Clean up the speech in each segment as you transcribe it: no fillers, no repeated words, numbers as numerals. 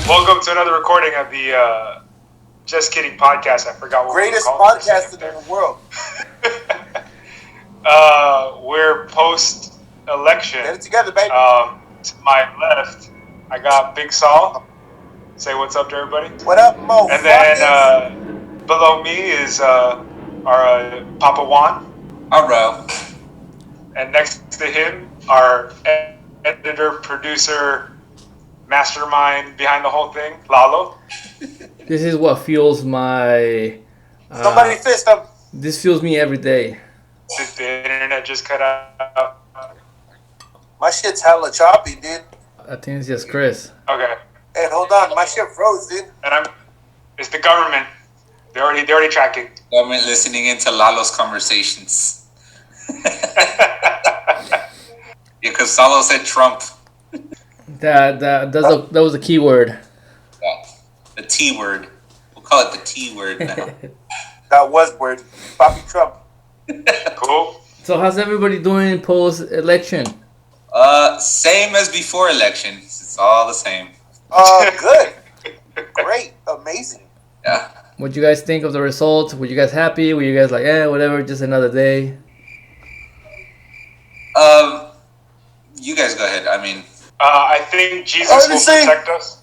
Welcome to another recording of the J.E.S.Kidding podcast. I forgot what greatest we called podcast in the world. We're post-election. Get it together, baby. To my left, I got Big Saul. Say what's up to everybody. What up, Mo? And then below me is our Papa Juan. Alright. And next to him, our editor, producer, mastermind behind the whole thing, Lalo. This is what fuels my... Somebody fist him. This fuels me every day. The internet just cut out. My shit's hella choppy, dude. I think it's just Chris. Okay. Hey, hold on. My shit froze, dude. And it's the government. They're already tracking. Government listening into Lalo's conversations. Because Salo said Trump. That was a key word. Yeah. The T word. We'll call it the T word now. That was word. Bobby Trump. Cool. So how's everybody doing post-election? Same as before election. It's all the same. Good. Great. Amazing. Yeah. What you guys think of the results? Were you guys happy? Were you guys like, whatever, just another day? You guys go ahead. I mean, I think Jesus will protect us.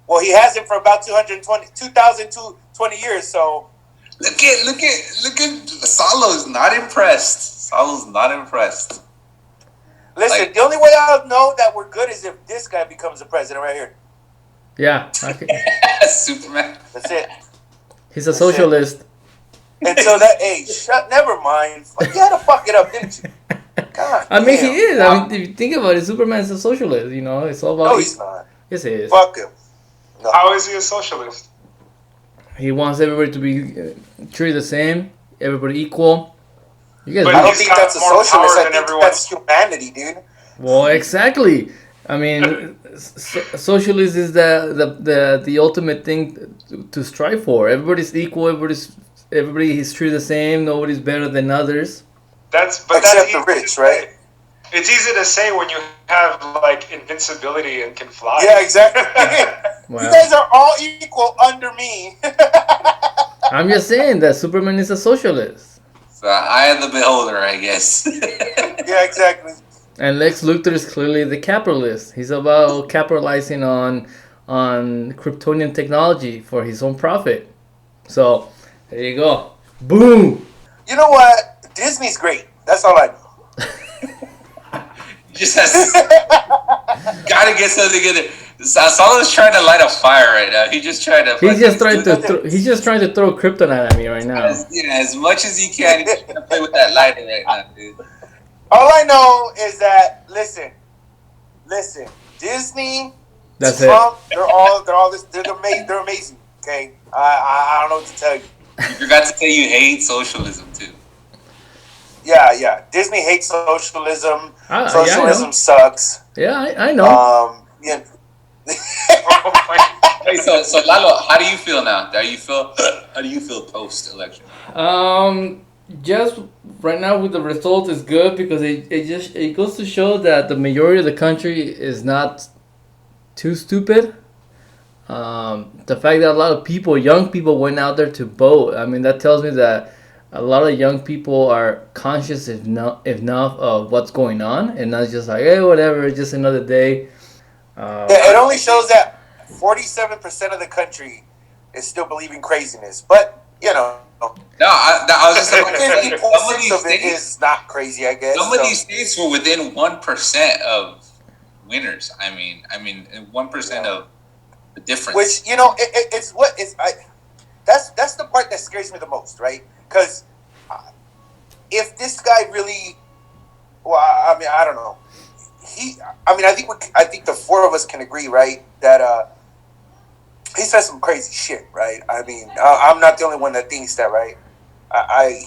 Well, he has it for about 2,220 years, so... Look at Salo's not impressed. Salo's not impressed. Listen, the only way I'll know that we're good is if this guy becomes the president right here. Yeah. Superman. That's it. He's a socialist. And so that, never mind. You had to fuck it up, didn't you? God I mean, damn. he is. I mean, if you think about it, Superman's a socialist, you know? It's all about... No, he's not. Yes, he is. Fuck him. No. How is he a socialist? He wants everybody to be treated the same, everybody equal. You guys, But I don't he's think got that's a more socialist. power I than think everyone. that's humanity, dude. well, exactly. I mean, socialist is the ultimate thing to strive for. Everybody's equal. Everybody is treated the same. Nobody's better than others. Except that's the rich, right? It's easy to say when you have like invincibility and can fly. Yeah, exactly. Wow. You guys are all equal under me. I'm just saying that Superman is a socialist. So eye of the beholder, I guess. Yeah, exactly. And Lex Luthor is clearly the capitalist. He's about capitalizing on Kryptonian technology for his own profit. So, there you go. Boom! You know what? Disney's great. That's all I know. Just has gotta get something in it. Solo's trying to light a fire right now. He's just trying to. He's just trying to throw kryptonite at me right now. As much as he can. He's trying to play with that lighter right now, dude. All I know is that listen, Disney, That's Trump, they're amazing. Okay, I don't know what to tell you. You forgot to say you hate socialism too. Yeah. Disney hates socialism. Socialism yeah, sucks. Yeah, I know. Yeah. Hey, so Lalo, how do you feel now? How do you feel post-election? Just right now with the results is good because it goes to show that the majority of the country is not too stupid. The fact that a lot of young people went out there to vote, I mean, that tells me that a lot of young people are conscious enough of what's going on and not just like, hey, whatever, it's just another day. It only shows that 47% of the country is still believing craziness, but you know. No, I was just like, 50.6 of it is not crazy, I guess. Some of these states were within 1% of winners. I mean, 1% of the difference. Which that's the part that scares me the most, right? Because if this guy really, I mean, I don't know. I think the four of us can agree, right, that he says some crazy shit, right? I mean, I'm not the only one that thinks that, right?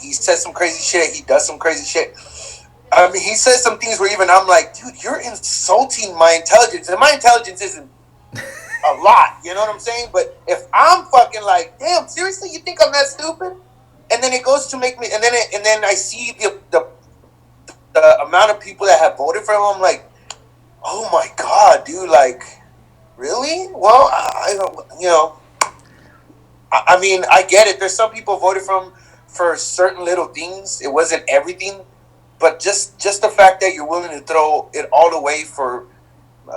He says some crazy shit. He does some crazy shit. I mean, he says some things where even I'm like, dude, you're insulting my intelligence, and my intelligence isn't a lot. You know what I'm saying? But if I'm fucking like, damn, seriously, you think I'm that stupid? And then it goes to make me, and then I see the amount of people that have voted for him. I'm like, oh my god, dude, like Really? Well, I don't. I mean, I get it. There's some people voted for certain little things. It wasn't everything, but just the fact that you're willing to throw it all away for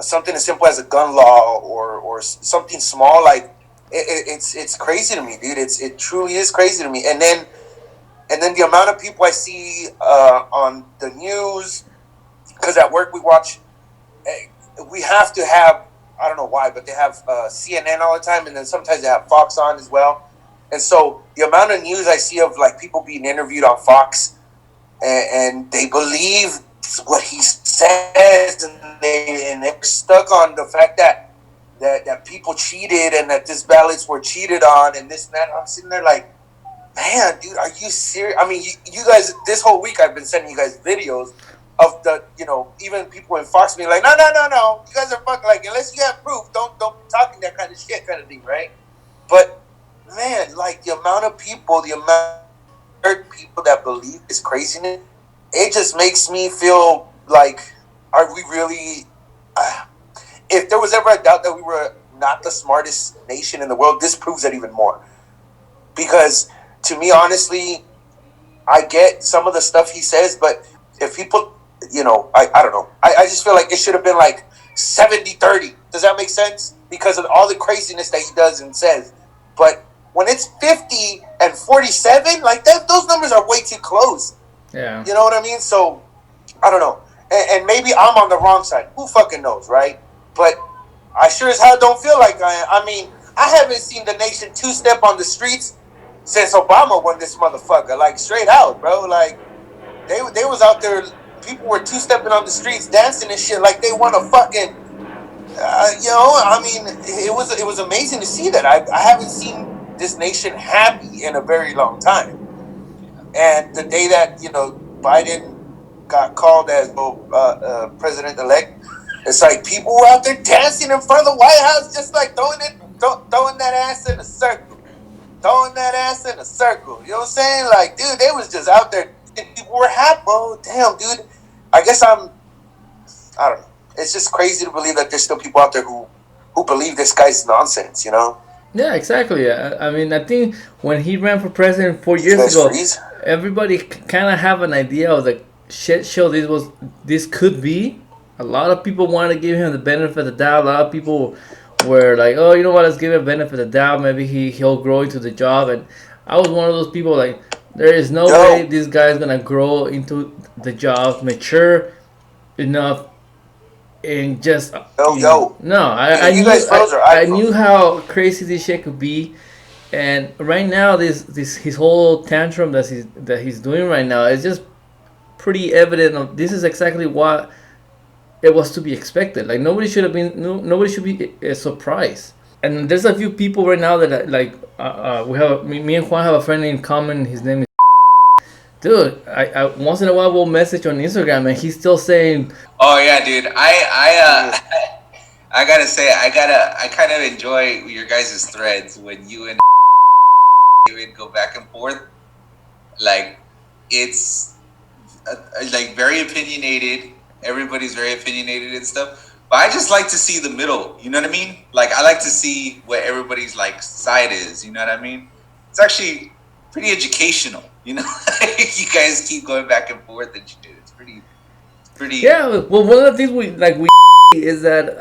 something as simple as a gun law or something small like it's crazy to me, dude. It truly is crazy to me. And then the amount of people I see on the news, because at work we watch, we have to have, I don't know why, but they have CNN all the time, and then sometimes they have Fox on as well. And so the amount of news I see of like people being interviewed on Fox, and they believe what he says, and they're stuck on the fact that people cheated and that these ballots were cheated on and this and that. I'm sitting there like, man, dude, are you serious? I mean, you guys, this whole week I've been sending you guys videos of the, even people in Fox being like, no, you guys are fucking, like, unless you have proof, don't be talking that kind of shit, kind of thing, right? But man, like the amount of people that believe this craziness, it just makes me feel like, are we really? If there was ever a doubt that we were not the smartest nation in the world, this proves it even more. Because to me, honestly, I get some of the stuff he says, but if people, I don't know. I just feel like it should have been like 70-30. Does that make sense? Because of all the craziness that he does and says. But when it's 50 and 47, like that, those numbers are way too close. Yeah. You know what I mean? So, I don't know. And maybe I'm on the wrong side. Who fucking knows, right? But I sure as hell don't feel like I am. I mean, I haven't seen the nation two-step on the streets since Obama won this motherfucker. Like, straight out, bro. Like, they was out there, people were two-stepping on the streets, dancing and shit like they won a fucking, I mean, it was amazing to see that. I haven't seen this nation happy in a very long time. And the day that, Biden got called as president-elect, it's like people were out there dancing in front of the White House, just like throwing that ass in a circle. Throwing that ass in a circle. You know what I'm saying? Like, dude, they was just out there. People were happy, bro. Damn, dude. I guess I don't know. It's just crazy to believe that there's still people out there who believe this guy's nonsense, Yeah, exactly. I mean, I think when he ran for president 4 years ago, everybody kind of have an idea of the shit show this could be. A lot of people wanted to give him the benefit of the doubt. A lot of people were like, oh, you know what, let's give him a benefit of the doubt. Maybe he'll grow into the job. And I was one of those people like, there is no way this guy's going to grow into the job, mature enough, and just... No, I knew how crazy this shit could be. And right now, this his whole tantrum that he's doing right now is just pretty evident. This is exactly what it was to be expected. Like nobody should be surprised. And there's a few people right now that we have. Me and Juan have a friend in common. His name is. Dude, I once in a while will message on Instagram and he's still saying. Oh yeah, dude. I gotta say I kind of enjoy your guys' threads when you and David go back and forth. Like it's like very opinionated. Everybody's very opinionated and stuff. But I just like to see the middle. You know what I mean? Like I like to see what everybody's like side is. You know what I mean? It's actually pretty educational. You know, you guys keep going back and forth and shit. It's pretty. Yeah. Well, one of the things we is that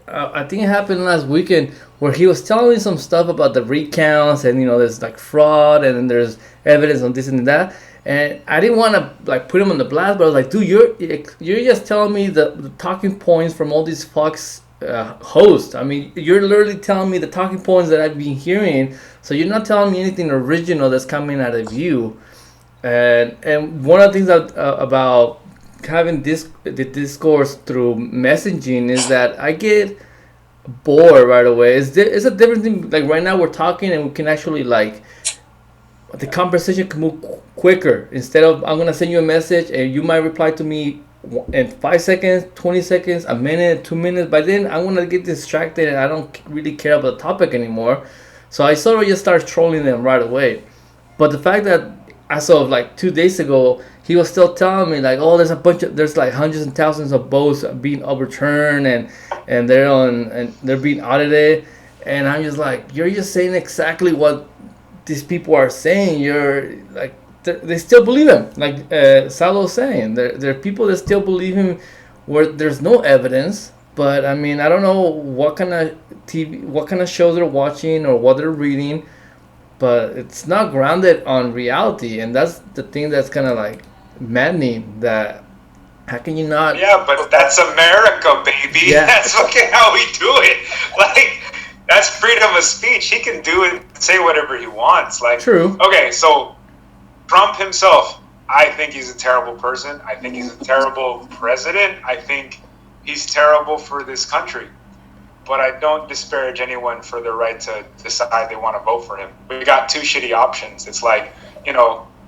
I think it happened last weekend where he was telling me some stuff about the recounts and there's like fraud and then there's evidence on this and that. And I didn't want to like put him on the blast, but I was like, dude, you're just telling me the talking points from all these Fox hosts. I mean, you're literally telling me the talking points that I've been hearing. So you're not telling me anything original that's coming out of you. And one of the things that about having the discourse through messaging is that I get bored right away. It's a different thing. Like right now we're talking and we can actually like. The conversation can move quicker. Instead of I'm gonna send you a message and you might reply to me in 5 seconds, 20 seconds, a minute, 2 minutes. By then I'm gonna get distracted and I don't really care about the topic anymore. So I sort of just start trolling them right away. But the fact that as of like 2 days ago he was still telling me like, oh, there's like hundreds and thousands of votes being overturned, and they're being audited, and I'm just like, you're just saying exactly what these people are saying. You're like, they still believe him. Like Salo's saying, there are people that still believe him where there's no evidence. But I mean, I don't know what kind of what kind of shows they're watching or what they're reading, but it's not grounded on reality, and that's the thing that's kind of like maddening. That how can you not? Yeah, but that's America, baby. Yeah. That's fucking how we do it. Like, that's freedom of speech. He can do it, say whatever he wants. Like, True. Okay, so Trump himself, I think he's a terrible person. I think he's a terrible president. I think he's terrible for this country. But I don't disparage anyone for their right to decide they want to vote for him. We got two shitty options. It's like,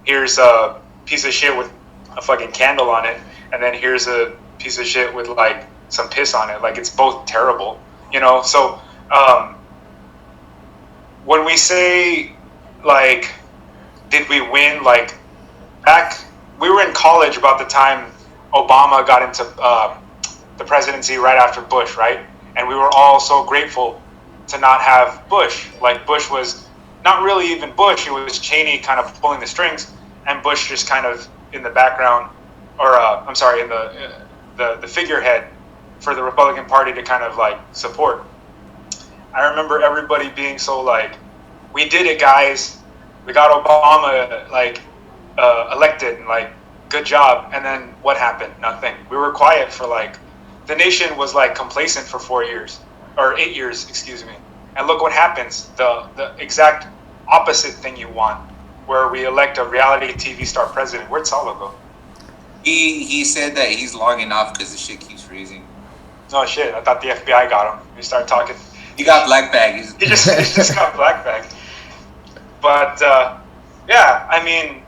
here's a piece of shit with a fucking candle on it, and then here's a piece of shit with like some piss on it. Like, it's both terrible, So when we say, like, did we win? Like, we were in college about the time Obama got into the presidency right after Bush, right? And we were all so grateful to not have Bush. Like, Bush was not really even Bush. It was Cheney kind of pulling the strings, and Bush just kind of in the background, or in the figurehead for the Republican Party to kind of like support. I remember everybody being so like, we did it, guys. We got Obama like elected, and like, good job. And then what happened? Nothing. We were quiet for like, the nation was like complacent for 4 years or 8 years, excuse me. And look what happens. The exact opposite thing you want, where we elect a reality TV star president. Where'd Salo go? He said that he's logging off because the shit keeps freezing. Oh shit! I thought the FBI got him. We started talking. He got black bag. He just got black bag. But yeah, I mean,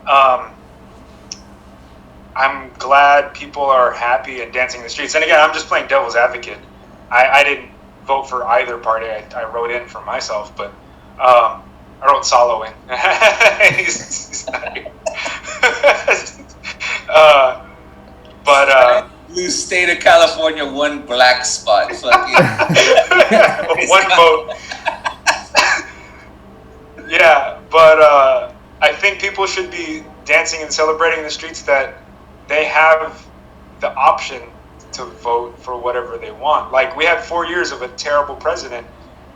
I'm glad people are happy and dancing in the streets. And again, I'm just playing devil's advocate. I didn't vote for either party. I wrote in for myself, but I wrote Salo in. he's not here. Blue state of California, one black spot. Fucking one vote. Yeah, but I think people should be dancing and celebrating in the streets that they have the option to vote for whatever they want. Like, we had 4 years of a terrible president,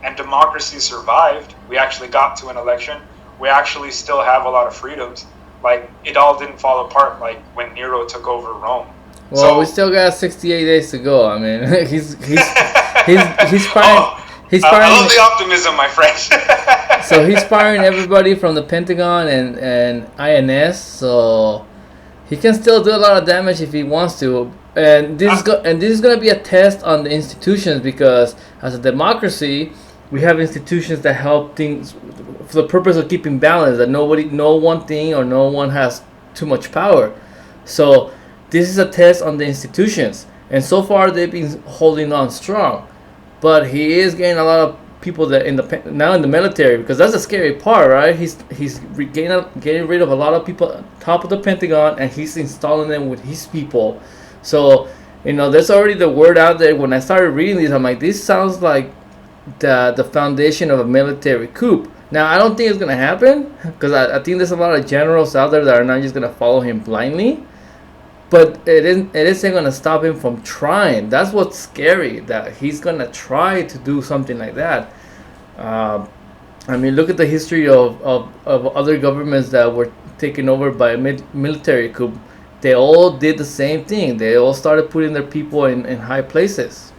and democracy survived. We actually got to an election. We actually still have a lot of freedoms. Like, it all didn't fall apart like when Nero took over Rome. Well, we still got 68 days to go. I mean, he's firing. He's firing. I love the optimism, my friend. So he's firing everybody from the Pentagon and INS. So he can still do a lot of damage if he wants to. And this is going to be a test on the institutions, because as a democracy, we have institutions that help things for the purpose of keeping balance. That no one thing or no one has too much power. So this is a test on the institutions, and so far they've been holding on strong. But he is getting a lot of people that now in the military, because that's the scary part, right? He's getting rid of a lot of people at the top of the Pentagon, and he's installing them with his people. So there's already the word out there. When I started reading this, I'm like, this sounds like the foundation of a military coup. Now, I don't think it's gonna happen, because I think there's a lot of generals out there that are not just gonna follow him blindly. But it isn't going to stop him from trying. That's what's scary, that he's going to try to do something like that. I mean, look at the history of other governments that were taken over by a military coup. They all did the same thing. They all started putting their people in high places.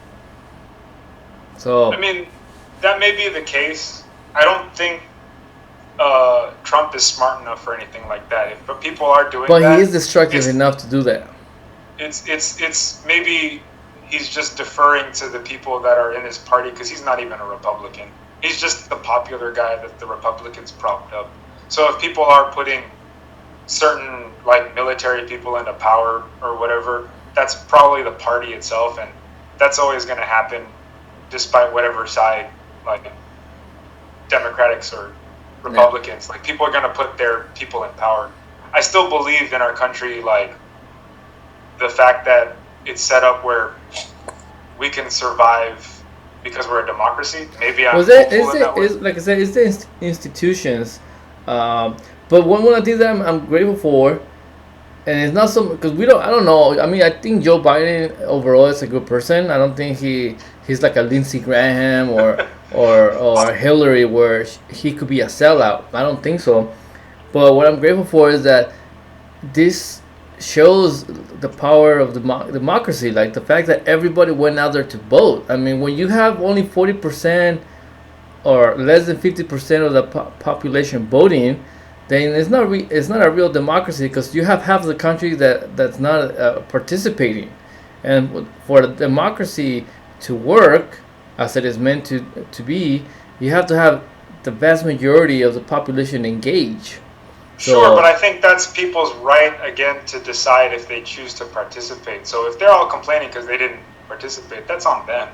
So I mean, that may be the case. I don't think Trump is smart enough for anything like that. But people are doing that. But he is destructive enough to do that. It's maybe he's just deferring to the people that are in his party, because he's not even a Republican. He's just the popular guy that the Republicans propped up. So if people are putting certain like military people into power or whatever, that's probably the party itself, and that's always going to happen, despite whatever side, like Democrats or Republicans. Like, people are going to put their people in power. I still believe in our country, like the fact that it's set up where we can survive because we're a democracy. Maybe I'm Was it hopeful in that way. is like I said, it's the institutions. But one of the things that I'm grateful for, and it's not so because we don't. I don't know. I mean, I think Joe Biden overall is a good person. I don't think he's like a Lindsey Graham or Hillary where he could be a sellout. I don't think so. But what I'm grateful for is that this shows the power of democracy, like the fact that everybody went out there to vote. I mean, when you have only 40% or less than 50% of the population voting, then it's not a real democracy because you have half the country that's not participating. And for the democracy to work as it is meant to be, you have to have the vast majority of the population engage. Sure, but I think that's people's right, again, to decide if they choose to participate. So if they're all complaining because they didn't participate, that's on them.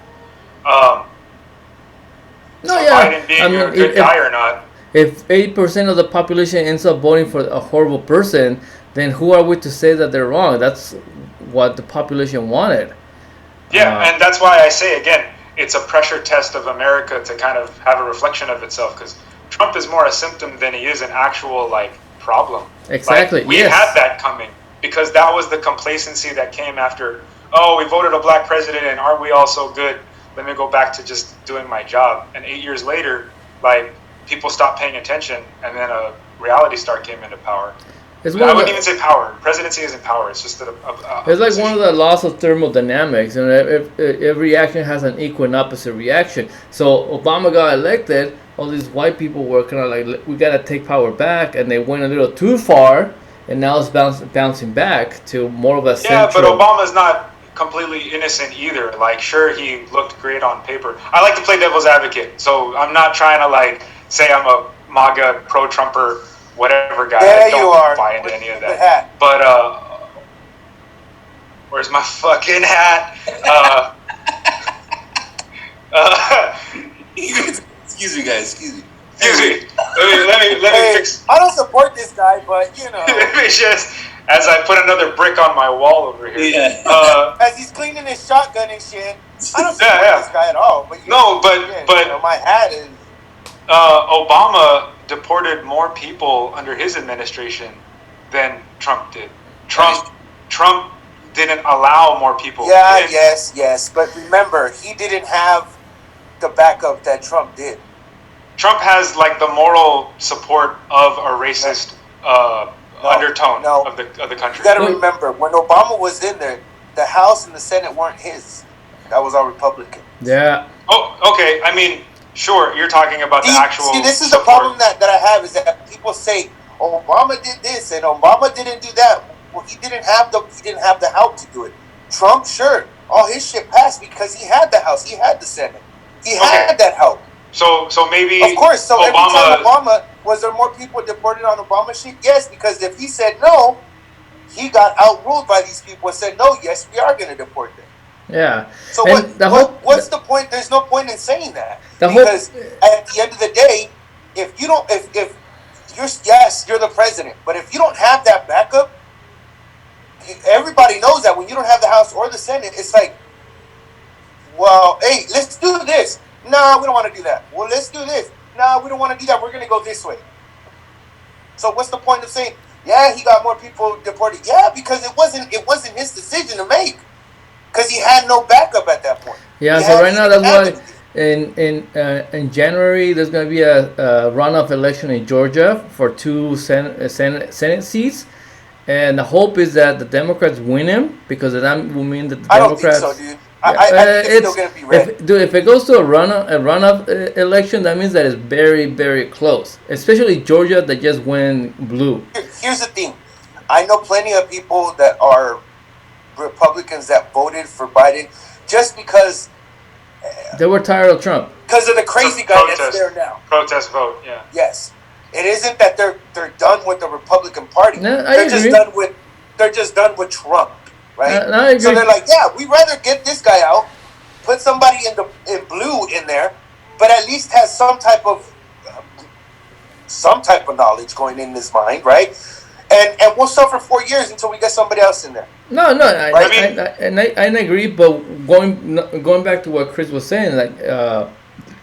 Biden being a good guy or not. If 80% of the population ends up voting for a horrible person, then who are we to say that they're wrong? That's what the population wanted. Yeah, and that's why I say, again, it's a pressure test of America to kind of have a reflection of itself, because Trump is more a symptom than he is an actual, problem. Exactly, we had that coming, because that was the complacency that came after, we voted a black president, and aren't we all so good? Let me go back to just doing my job. And 8 years later, people stopped paying attention, and then a reality star came into power. I wouldn't even say power. Presidency isn't power. It's just it's like one of the laws of thermodynamics, and every action has an equal and opposite reaction. So Obama got elected. All these white people were kind of like, we got to take power back, and they went a little too far, and now it's bouncing back to more of a central. Yeah, but Obama's not completely innocent either. Sure, he looked great on paper. I like to play devil's advocate, so I'm not trying to say I'm a MAGA pro-Trumper whatever guy. Yeah, I don't buy into any of that. But where's my fucking hat? Excuse me, guys. Excuse me. Let me fix. I don't support this guy, but It's just as I put another brick on my wall over here. Yeah. As he's cleaning his shotgun and shit. I don't support this guy at all. But but my hat is. Obama deported more people under his administration than Trump did. Trump didn't allow more people. Yeah, yes. But remember, he didn't have the backup that Trump did. Trump has the moral support of a racist undertone of the country. You got to remember, when Obama was in there, the House and the Senate weren't his. That was all Republican. Yeah. Oh, okay. I mean, sure, you're talking about the actual. See, this is support. the problem that I have is that people say Obama did this and Obama didn't do that. Well, he didn't have the help to do it. Trump, sure, all his shit passed because he had the House, he had the Senate, he had that help. So maybe of course. So Obama, every time Obama, was there more people deported on Obama shit? Yes, because if he said no, he got outruled by these people and said no. Yes, we are going to deport them. Yeah. So what's the point? There's no point in saying that because at the end of the day, if you're the president, but if you don't have that backup, everybody knows that when you don't have the House or the Senate, it's like, well, hey, let's do this. No, we don't want to do that. Well, let's do this. No, we don't want to do that. We're going to go this way. So what's the point of saying, yeah, he got more people deported? Yeah, because it wasn't his decision to make. Because he had no backup at that point. Yeah, so right now that's why in January there's going to be a runoff election in Georgia for 2 Senate seats, and the hope is that the Democrats win him because that will mean that the Democrats. I don't think so, dude. I think it's still going to be red. If it goes to a runoff election, that means that it's very, very close. Especially Georgia that just went blue. Here's the thing. I know plenty of people that are Republicans that voted for Biden just because they were tired of Trump. Because of the crazy guy that's there now. Protest vote, yeah. Yes. It isn't that they're done with the Republican Party. No, they're just done with Trump. Right? I agree. So they're like, yeah, we'd rather get this guy out, put somebody in blue in there, but at least has some type of knowledge going in his mind, right? and we'll suffer 4 years until we get somebody else in there. No, no, Right? I agree. But going back to what Chris was saying, like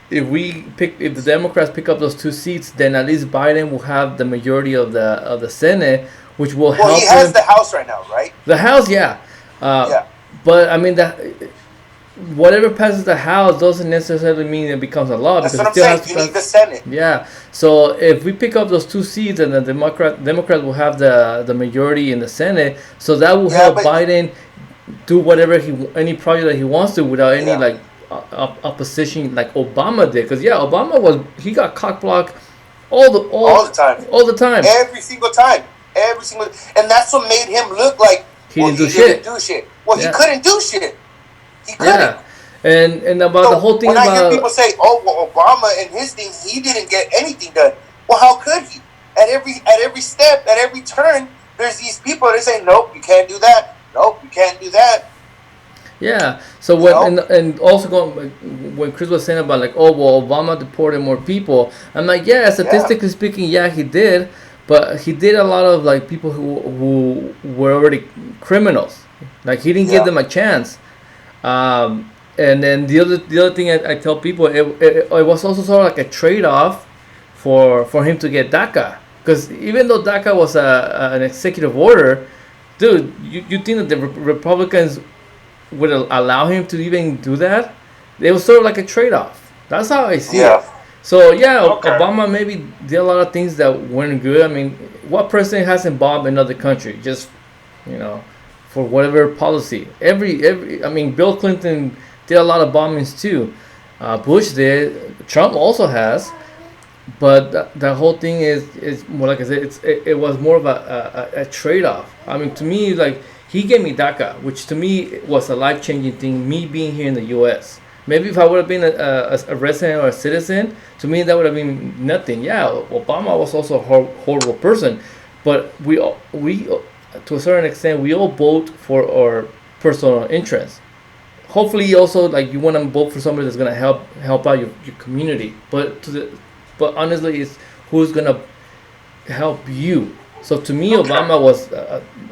if the Democrats pick up those 2 seats, then at least Biden will have the majority of the Senate, which will Well, help he has him. the House right now, right? The House, yeah, Yeah. but I mean that whatever passes the House doesn't necessarily mean it becomes a law That's because what it I'm still saying. has to You need the pass. Senate. Yeah, so if we pick up those 2 seats and the Democrat will have the majority in the Senate, so that will Yeah, help but Biden do whatever any project that he wants to without any yeah, like opposition like Obama did. Because yeah, he got cock blocked all the all the time, all the time. every single time, and that's what made him look like. He Well, didn't do he didn't shit. do shit. Well, he Yeah, couldn't do shit. He couldn't. yeah, and about the So whole thing when I hear about people say, "Oh, well, Obama and his thing, he didn't get anything done," well, how could he? At every step, at every turn, there's these people that say, "Nope, you can't do that. Nope, you can't do that." yeah. So You know? and also going when Chris was saying about like, oh well, Obama deported more people. I'm like, yeah, Yeah, statistically speaking, yeah, he did, but he did a lot of like people who were already criminals. Like he didn't give yeah, them a chance. And then the other thing I tell people, it was also sort of like a trade off for him to get DACA, because even though DACA was an executive order, dude, you think that the Republicans would allow him to even do that? It was sort of like a trade off. That's how I see it. yeah. So yeah, Okay. Obama maybe did a lot of things that weren't good. I mean, what president hasn't bombed another country? Just you know, for whatever policy. I mean, Bill Clinton did a lot of bombings too. Bush did. Trump also has. But the whole thing is more like I said. It was more of a trade off. I mean, to me, like he gave me DACA, which to me was a life changing thing. Me being here in the U.S. Maybe if I would have been a resident or a citizen, to me that would have been nothing. Yeah, Obama was also a horrible person, but we to a certain extent we all vote for our personal interests. Hopefully, also like you want to vote for somebody that's gonna help out your community. But honestly, it's who's gonna help you. So to me, Okay. Obama was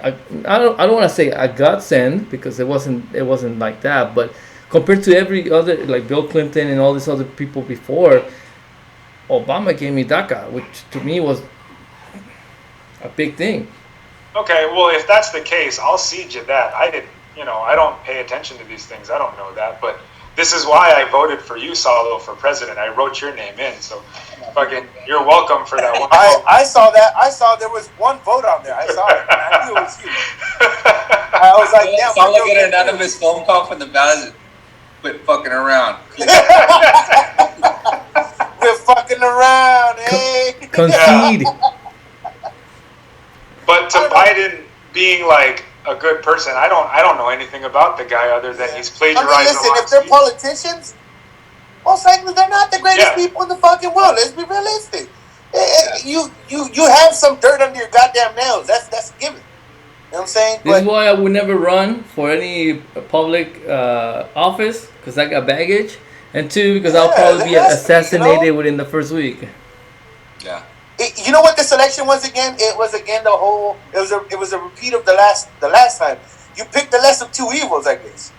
I don't want to say a godsend because it wasn't like that, but compared to every other like Bill Clinton and all these other people before, Obama gave me DACA, which to me was a big thing. Okay, well, if that's the case, I'll cede you that. I didn't, I don't pay attention to these things. I don't know that. But this is why I voted for you, Salo, for president. I wrote your name in. So, fucking, you're welcome for that one vote. I saw that. I saw there was one vote on there. I saw it. I knew it was you. I was like, damn, Saul we're get an doing good. anonymous phone call from the ballot. Quit fucking around. We're fucking around, hey. Concede. But to Biden being like a good person, I don't know anything about the guy other than he's plagiarized I mean, listen, a lot if of they're speeches. politicians, most likely they're not the greatest Yeah. people in the fucking world. Let's be realistic. You have some dirt under your goddamn nails. That's a given. You know what I'm saying? This is But why I would never run for any public office because I got baggage, and two because I'll Yeah, probably be there has to be, assassinated within the first week. Yeah. you know what this election was again? It was again the whole. It was a repeat of the last time. You picked the less of two evils, I guess.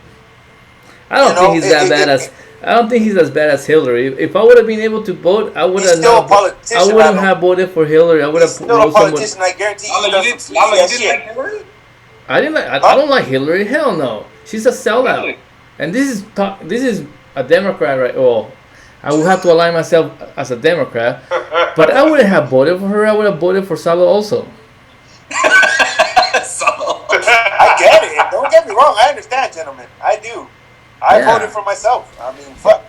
I don't You know, think he's that bad as. I don't think he's as bad as Hillary. If I would have been able to vote, I would He's have still not. a politician. I wouldn't Lalo. have voted for Hillary. I would He's have still a wrote someone. politician. I guarantee you. Lalo, you didn't like Hillary? I didn't like. I Huh? don't like Hillary. Hell no. She's a sellout. Really? And this is a Democrat, right? Well, I would have to align myself as a Democrat, but I wouldn't have voted for her. I would have voted for Salo also. Saul. I get it. Don't get me wrong. I understand, gentlemen. I do. I Yeah. voted for myself. I mean, fuck.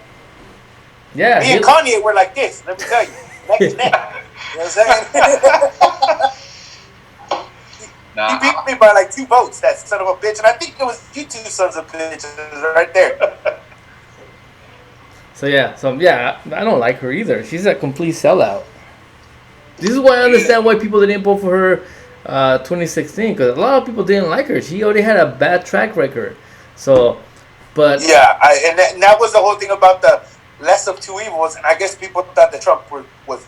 Yeah. Me and Kanye were like this. Let me tell you, neck to neck. You know what I'm saying? Nah, He beat me by like 2 votes. That son of a bitch, and I think it was you two sons of bitches right there. So I don't like her either. She's a complete sellout. This is why I understand why people didn't vote for her 2016 because a lot of people didn't like her. She already had a bad track record. So, but Yeah, and that was the whole thing about the less of two evils, and I guess people thought that Trump was.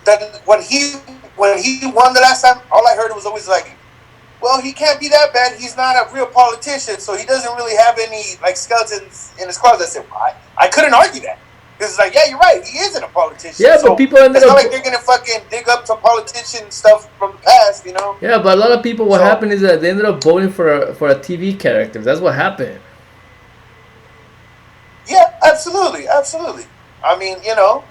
That when when he won the last time, all I heard was always like, well, he can't be that bad. He's not a real politician, so he doesn't really have any like skeletons in his closet. I said, I couldn't argue that. Because it's like, yeah, you're right. He isn't a politician. Yeah, so but people ended it's not up. like they're gonna fucking dig up some politician stuff from the past, you know? Yeah, but a lot of people, what happened is that they ended up voting for a TV character. That's what happened. Yeah, absolutely, absolutely. I mean, you know,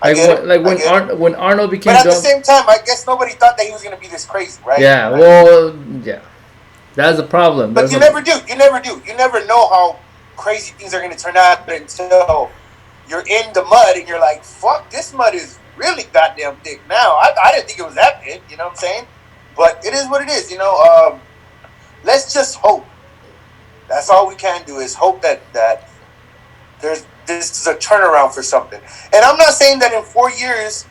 when Arnold became. But at the same time, I guess nobody thought that he was gonna be this crazy, right? Yeah, well, yeah, that's the problem. But you never do. You never do. You never know how crazy things are gonna turn out until you're in the mud and you're like, "Fuck, this mud is really goddamn thick." Now, I didn't think it was that big. You know what I'm saying? But it is what it is. You know, let's just hope. That's all we can do is hope that this is a turnaround for something. And I'm not saying that in 4 years,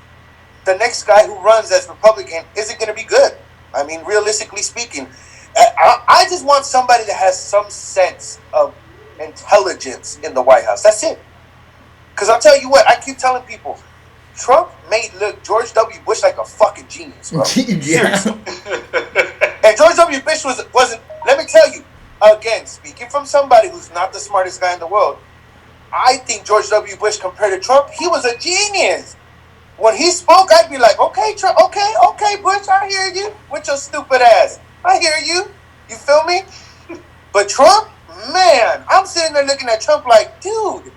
the next guy who runs as Republican isn't going to be good. I mean, realistically speaking, I just want somebody that has some sense of intelligence in the White House. That's it. Because I'll tell you what, I keep telling people, Trump made look George W. Bush like a fucking genius, bro. Seriously. And George W. Bush wasn't, let me tell you, again, speaking from somebody who's not the smartest guy in the world, I think George W. Bush, compared to Trump, he was a genius. When he spoke, I'd be like, okay, Trump, okay, Bush, I hear you with your stupid ass. I hear you. You feel me? But Trump, man, I'm sitting there looking at Trump like, dude,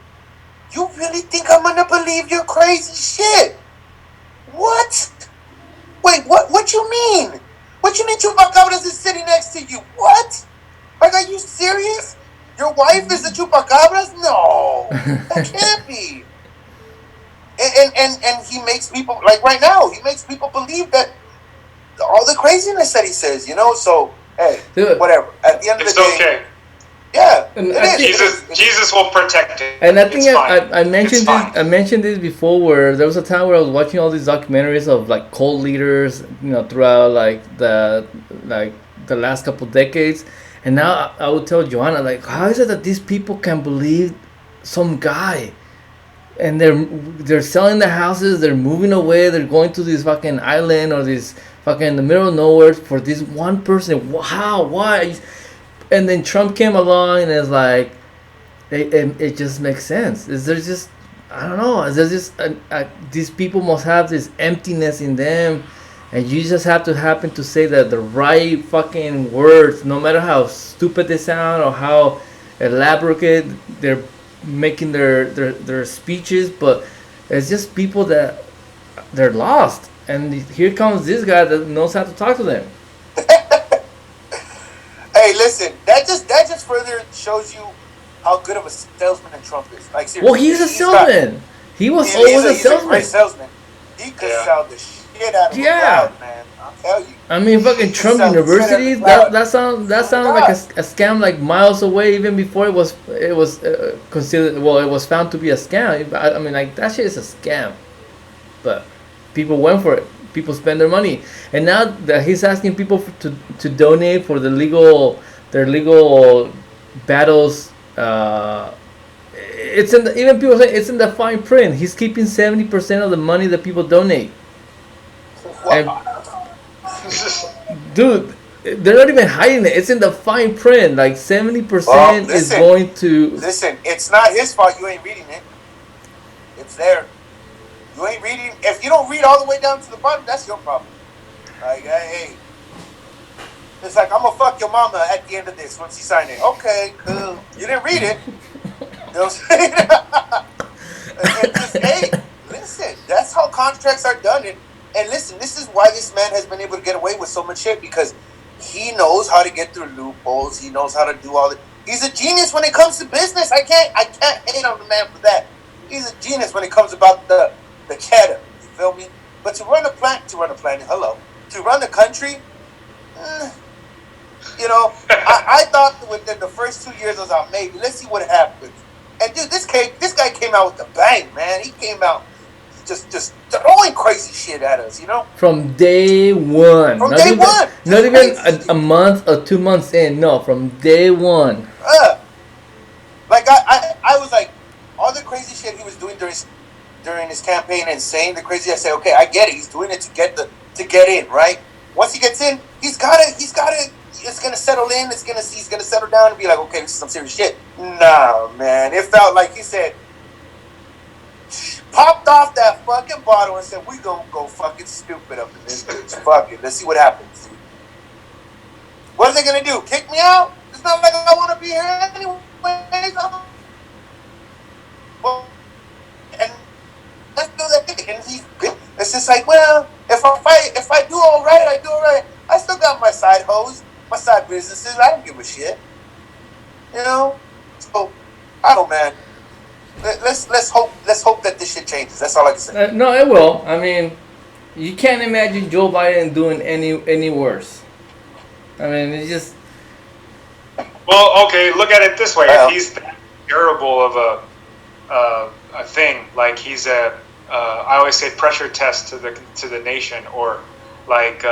you really think I'm going to believe your crazy shit? What? Wait, what you mean? What you mean Chupacabras is sitting next to you? What? Like, are you serious? Your wife is the Chupacabras? No, that can't be. And he makes people, like right now, he makes people believe that all the craziness that he says, you know? So, hey, whatever. At the end of the day. It's okay. Yeah. Jesus will protect it. And I think I mentioned this before, where there was a time where I was watching all these documentaries of like cult leaders, you know, throughout the last couple decades. And now I would tell Joanna, like, how is it that these people can believe some guy? And they're selling their houses, they're moving away, they're going to this fucking island or this fucking in the middle of nowhere for this one person. How? Why? And then Trump came along and it's like, it just makes sense. There's just, I don't know, there's just, these people must have this emptiness in them. And you just have to happen to say that the right fucking words, no matter how stupid they sound or how elaborate they're making their speeches, but it's just people that they're lost. And here comes this guy that knows how to talk to them. Hey, listen, that just further shows you how good of a salesman Trump is. Like, seriously, well, he's a salesman. He was always a salesman. He's a great salesman. He could sell the shit out of a crowd, man. I'll tell you. I mean, fucking Trump University. That sounds like a scam, like miles away. Even before it was considered. Well, it was found to be a scam. I mean, like that shit is a scam. But people went for it. People spend their money, and now that he's asking people to donate for their legal battles. It's in even people say it's in the fine print. He's keeping 70% of the money that people donate. Wow. Dude, they're not even hiding it. It's in the fine print. Like 70% is going to. Listen, it's not his fault. You ain't reading it. It's there. You ain't reading. If you don't read all the way down to the bottom, that's your problem. Like, hey, it's like I'm gonna fuck your mama at the end of this once you sign it. Okay, cool. You didn't read it. You know what I'm saying? And just, hey, listen. That's how contracts are done. And listen, this is why this man has been able to get away with so much shit, because he knows how to get through loopholes. He knows how to do all the. He's a genius when it comes to business. I can't hate on the man for that. He's a genius when it comes about the cheddar. You feel me? But to run the country, you know, I thought within the first 2 years I was out, maybe let's see what happens. And dude, this guy came out with a bang, man. He came out just throwing crazy shit at us, you know? From day one. Not even a month or 2 months in. No, from day one. Like I was like, all the crazy shit he was doing during his campaign and saying the crazy, I say, okay, I get it. He's doing it to to get in, right? Once he gets in, he's gotta. It's gonna settle in. He's gonna settle down and be like, okay, this is some serious shit. Nah, man, it felt like he said, popped off that fucking bottle and said, we gonna go fucking stupid up in this bitch. Fuck it, let's see what happens, dude. What are they gonna do? Kick me out? It's not like I want to be here anyways. And let's do that thing. And it's just like, well, if I do all right, I do all right. I still got my side hoes, my side businesses. I don't give a shit, you know. So I don't, man. Let's hope that this shit changes. That's all I can say. No, it will. I mean, you can't imagine Joe Biden doing any worse. I mean, it's just. Well, okay, look at it this way. If he's that terrible of a thing, like he's I always say pressure test to the nation, or like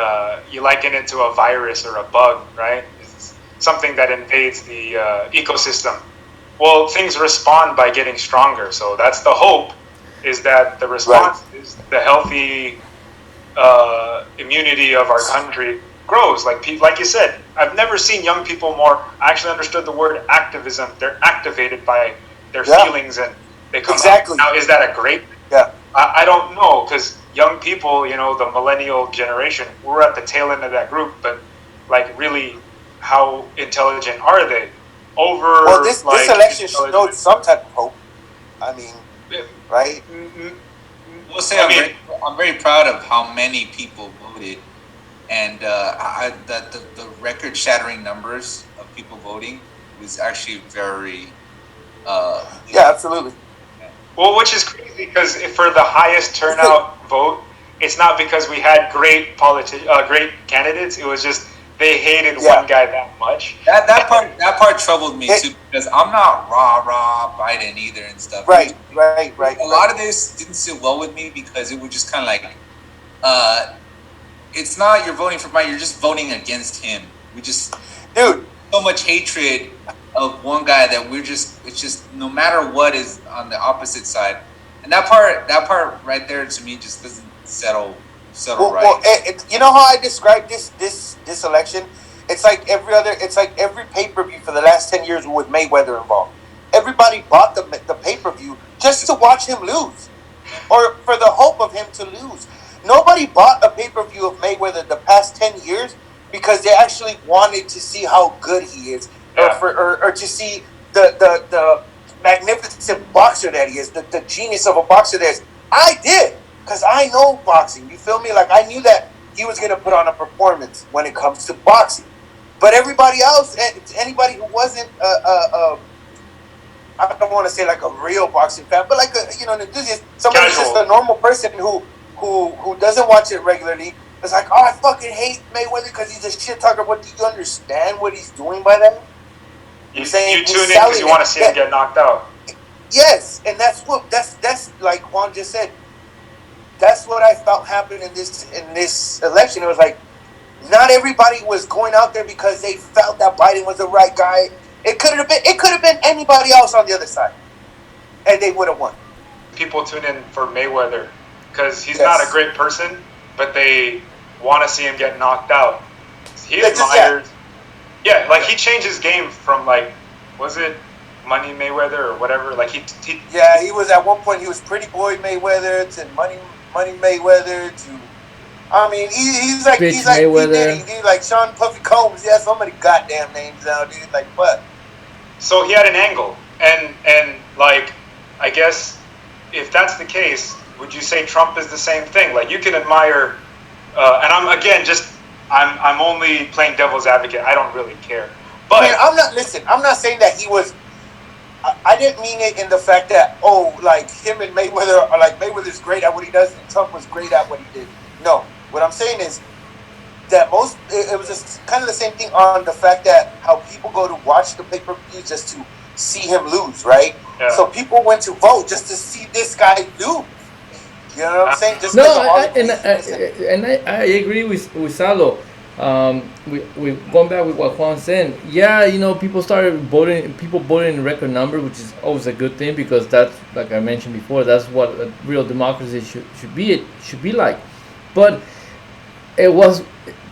you liken it to a virus or a bug, right? It's something that invades the ecosystem. Well, things respond by getting stronger. So that's the hope, is that the response is the healthy immunity of our country grows. Like you said, I've never seen young people more. I actually understood the word activism. They're activated by their feelings, and they come out. Now, is that a great thing? Yeah. I don't know, because young people, you know, the millennial generation, we're at the tail end of that group, but like really, how intelligent are they? Well, this election showed some type of hope. I mean, right? We'll say I'm very proud of how many people voted, and the record-shattering numbers of people voting was actually very. Yeah, absolutely. Well, which is crazy, because for the highest turnout vote, it's not because we had great candidates. It was just they hated one guy that much. That part troubled me too, because I'm not rah Biden either and stuff. Right. A lot of this didn't sit well with me, because it was just kind of like, it's not you're voting for Biden, you're just voting against him. Dude, so much hatred of one guy that it's just no matter what is on the opposite side, and that part right there to me just doesn't settle right. Well, you know how I described this election? It's like every pay-per-view for the last 10 years with Mayweather involved. Everybody bought the pay-per-view just to watch him lose, or for the hope of him to lose. Nobody bought a pay-per-view of Mayweather the past 10 years because they actually wanted to see how good he is, or to see the magnificent boxer that he is, the genius of a boxer that is. I did. Because I know boxing, you feel me? Like, I knew that he was going to put on a performance when it comes to boxing. But everybody else, anybody who wasn't, I don't want to say like a real boxing fan, but like an enthusiast, somebody who's just a normal person who doesn't watch it regularly, is like, oh, I fucking hate Mayweather because he's a shit talker. But do you understand what he's doing by that? You tune in because you want to see him get knocked out. Yes, and that's like Juan just said. That's what I felt happened in this election. It was like, not everybody was going out there because they felt that Biden was the right guy. It could have been anybody else on the other side, and they would have won. People tune in for Mayweather because he's not a great person, but they want to see him get knocked out. He admired. Yeah, like he changed his game from like, was it Money Mayweather or whatever? Like he was at one point, he was Pretty Boy Mayweather to Money Mayweather to, I mean, he's like Mayweather. He's like Sean Puffy Combs. He has so many goddamn names now, dude. Like what? So he had an angle, and like, I guess if that's the case, would you say Trump is the same thing? Like you can admire, and I'm only playing devil's advocate. I don't really care. But I'm not saying that he was. I didn't mean it in the fact that, like him and Mayweather are like, Mayweather's great at what he does and Trump was great at what he did. No, what I'm saying is that it was just kind of the same thing on the fact that how people go to watch the pay-per-view just to see him lose, right? Yeah. So people went to vote just to see this guy lose. You know what I'm saying? Just I agree with Salo. We going back with what Juan said. Yeah, people started voting. People voted in record number, which is always a good thing because that's, like I mentioned before, that's what a real democracy should be. It should be like. But it was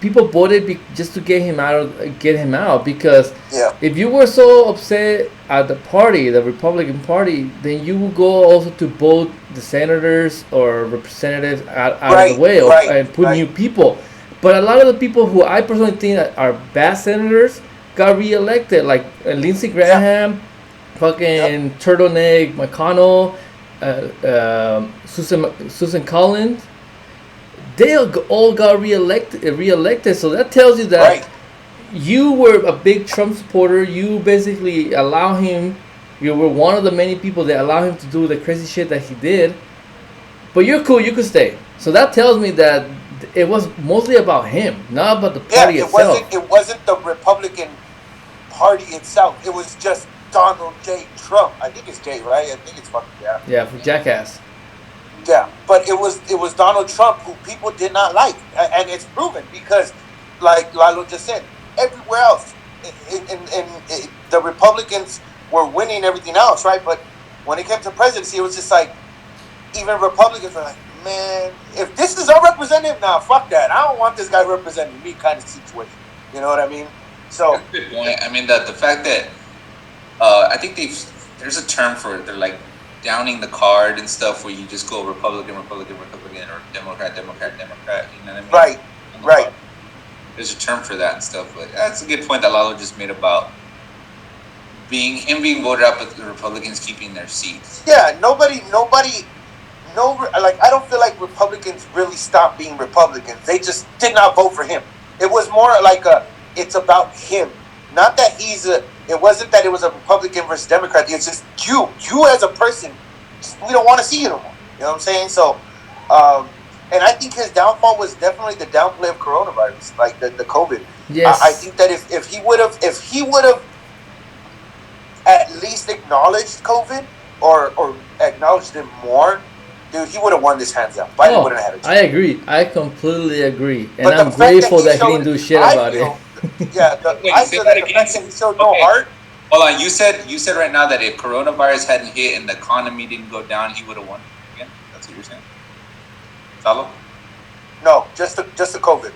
people voted just to get him out because Yeah. if you were so upset at the party, the Republican Party, then you would go also to vote the senators or representatives out of the Right. way Right. and put new Right. people. But a lot of the people who I personally think that are bad senators got reelected, like Lindsey Yeah. Graham, Yep. fucking Turtleneck McConnell, Susan Collins. They all got reelected. So that tells you that Right. you were a big Trump supporter. You basically allow him. You were one of the many people that allow him to do the crazy shit that he did. But you're cool. You could stay. So that tells me that it was mostly about him, not about the Yeah. party It wasn't. itself. It wasn't the Republican Party itself. It was just Donald J. Trump. I think it's J, right? I think it's fucking yeah. Yeah, for Jackass. Yeah, but it was Donald Trump who people did not like, and it's proven because, like Lalo just said, everywhere else, in the Republicans were winning everything else, right? But when it came to presidency, it was just like even Republicans were like, man, if this is our representative, nah, fuck that. I don't want this guy representing me, kind of situation. You know what I mean? So That's a good point. I mean, the fact that I think there's a term for it. They're like downing the card and stuff, where you just go Republican, Republican, Republican, or Democrat, Democrat, Democrat. You know what I mean? right, right. There's a term for that and stuff. But that's a good point that Lalo just made about being voted out, but the Republicans keeping their seats. Yeah, nobody, no, like I don't feel like Republicans really stopped being Republicans. They just did not vote for him. It was more like it's about him, not that he's a. It wasn't that it was a Republican versus Democrat. It's just you as a person. We don't want to see you no more. You know what I'm saying? So, and I think his downfall was definitely the downplay of coronavirus, like the COVID. Yes. I think that if he would have at least acknowledged COVID or acknowledged it more, dude, he would have won this hands down. Biden wouldn't have had a chance. I agree. I completely agree, and But the I'm fact grateful that that he he didn't showed- do shit I about feel- it. Yeah, Wait, I say feel that that the again. fact that he showed no Okay. heart. Hold on, you said right now that if coronavirus hadn't hit and the economy didn't go down, he would have won again. That's what you're saying, Salo? No, just the COVID.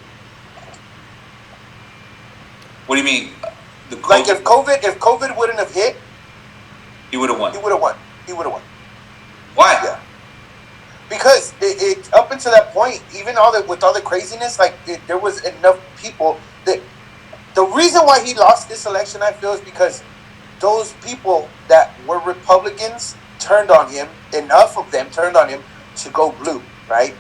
What do you mean? The COVID, Like if COVID wouldn't have hit, he would have won. he would have won. He would have won. Why? Yeah. Because it up until that point, even with all the craziness, like there was enough people that the reason why he lost this election, I feel, is because those people that were Republicans turned on him. Enough of them turned on him to go blue, right?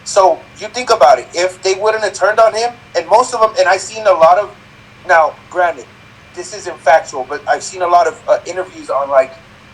So you think about it. If they wouldn't have turned on him, and most of them, and I've seen a lot of, now granted, this isn't factual, but I've seen a lot of interviews on like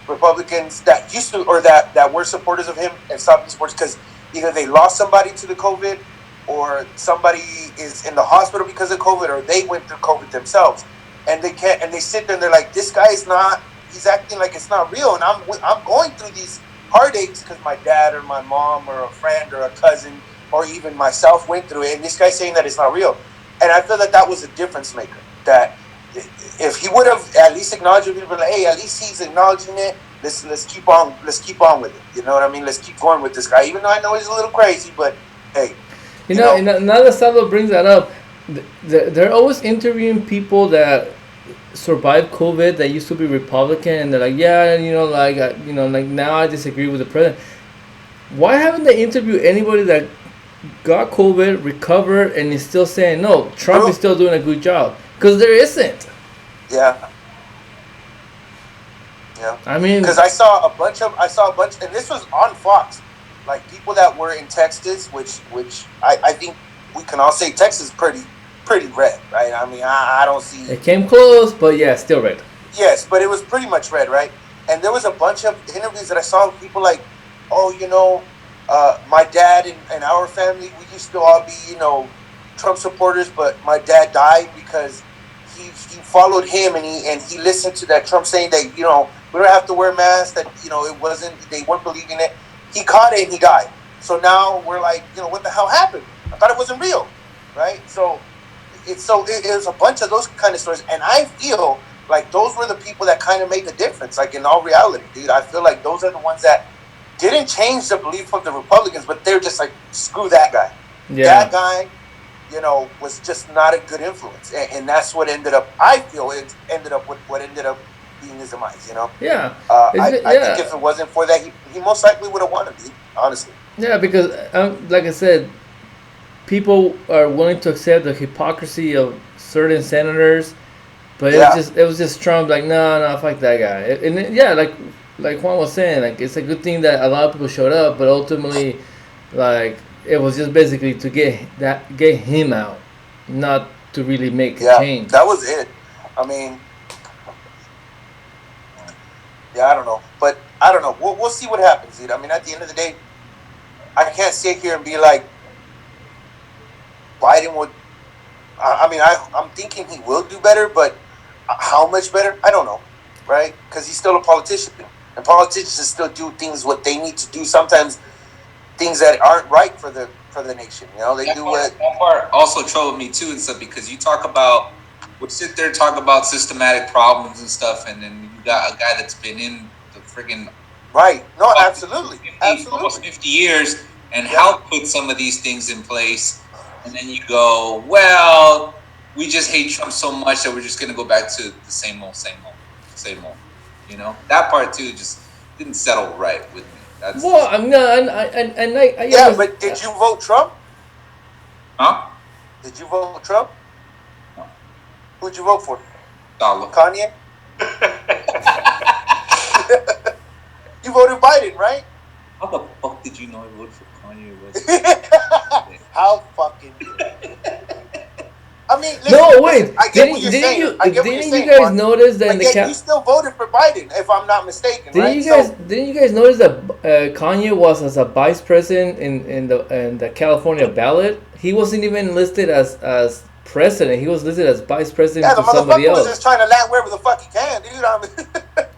Republicans that used to, or that were supporters of him and stopped sports because either they lost somebody to the COVID, or somebody is in the hospital because of COVID, or they went through COVID themselves, and they can't, and they sit there and they're like, this guy is not, he's acting like it's not real, and I'm going through these heartaches because my dad or my mom or a friend or a cousin or even myself went through it, and this guy's saying that it's not real, and I feel that was a difference maker. That if he would have at least acknowledged it, people like, hey, at least he's acknowledging it. Let's keep on with it. You know what I mean? Let's keep going with this guy, even though I know he's a little crazy, but hey. You know, now that Salo brings that up, they're always interviewing people that survived COVID that used to be Republican, and they're like, yeah, like now I disagree with the president. Why haven't they interviewed anybody that got COVID, recovered, and is still saying no? Trump is still doing a good job, because there isn't. Yeah. Yeah. I mean, because I saw a bunch, and this was on Fox. Like people that were in Texas, which I think we can all say Texas is pretty red, right? I mean, I don't see. It came close, but yeah, still red. Yes, but it was pretty much red, right? And there was a bunch of interviews that I saw of people like, oh, my dad and our family, we used to all be, Trump supporters, but my dad died because he followed him and he listened to that Trump saying that, we don't have to wear masks, that, they weren't believing it. He caught it and he died. So now we're like, what the hell happened? I thought it wasn't real, right? So it was a bunch of those kind of stories, and I feel like those were the people that kind of made the difference. Like in all reality, dude, I feel like those are the ones that didn't change the belief of the Republicans, but they're just like, screw that guy. Yeah. That guy was just not a good influence, and that's what ended up. I feel it ended up with what ended up being his demise. Yeah, I think if it wasn't for that, he most likely would have won it, dude. Honestly. yeah, because like I said, people are willing to accept the hypocrisy of certain senators, but Yeah. it was just Trump like no fuck that guy, yeah, like Juan was saying, like it's a good thing that a lot of people showed up, but ultimately, like it was just basically to get him out, not to really make a Yeah, change. that was it. I mean, yeah, I don't know, but I don't know. We'll see what happens, dude. I mean, at the end of the day, I can't sit here and be like Biden would. I mean, I'm thinking he will do better, but how much better? I don't know, right? Because he's still a politician, and politicians still do things what they need to do. Sometimes things that aren't right for the nation. They do what. That part also troubled me too and stuff because you talk about we sit there and talk about systematic problems and stuff, and then you got a guy that's been in the friggin' Right. No, absolutely. almost 50 years and Yeah. helped put some of these things in place, and then you go, well, we just hate Trump so much that we're just gonna go back to the same old, same old, same old. That part too just didn't settle right with me. That's Well, I'm not, and I Yeah, but did you vote Trump? huh? Did you vote Trump? No. Who'd you vote for? Dollar. Kanye? You voted Biden, right? How the fuck did you know I voted for Kanye West? How fucking I mean, listen, no wait. listen, I get what you're saying. I get what you're Didn't saying, you guys Juan. notice that But in the yet you still voted for Biden, if I'm not mistaken, right? Didn't you guys notice that Kanye was as a vice president in the California ballot? He wasn't even listed as president. He was listed as vice president Yeah, the to somebody motherfucker was else. just trying to land wherever the fuck he can, dude. I mean,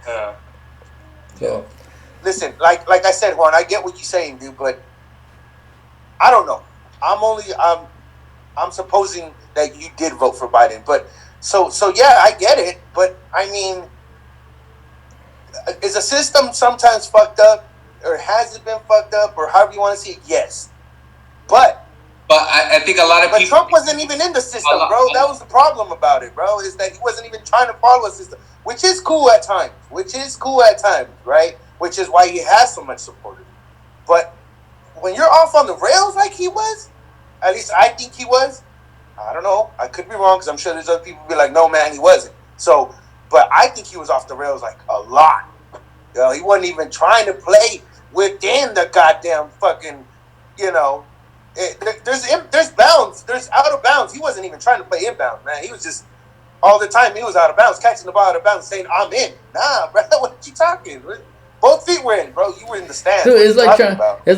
Yeah. So listen, like I said, Juan, I get what you're saying, dude, but I don't know. I'm supposing that you did vote for Biden, but so yeah, I get it, but I mean, is a system sometimes fucked up, or has it been fucked up, or however you want to see it? Yes, but I think a lot of people. Trump wasn't even in the system, bro. That was the problem about it, bro. Is that he wasn't even trying to follow a system, which is cool at times. Right? Which is why he has so much supporters. But when you're off on the rails like he was, at least I think he was. I don't know. I could be wrong because I'm sure there's other people who be like, no, man, he wasn't. So, but I think he was off the rails like a lot. He wasn't even trying to play within the goddamn fucking, there's bounds. There's out of bounds. He wasn't even trying to play inbound, man. He was just all the time. He was out of bounds, catching the ball out of bounds, saying, "I'm in." Nah, bro. What are you talking? Both feet were in, bro. You were in the stands. dude, it's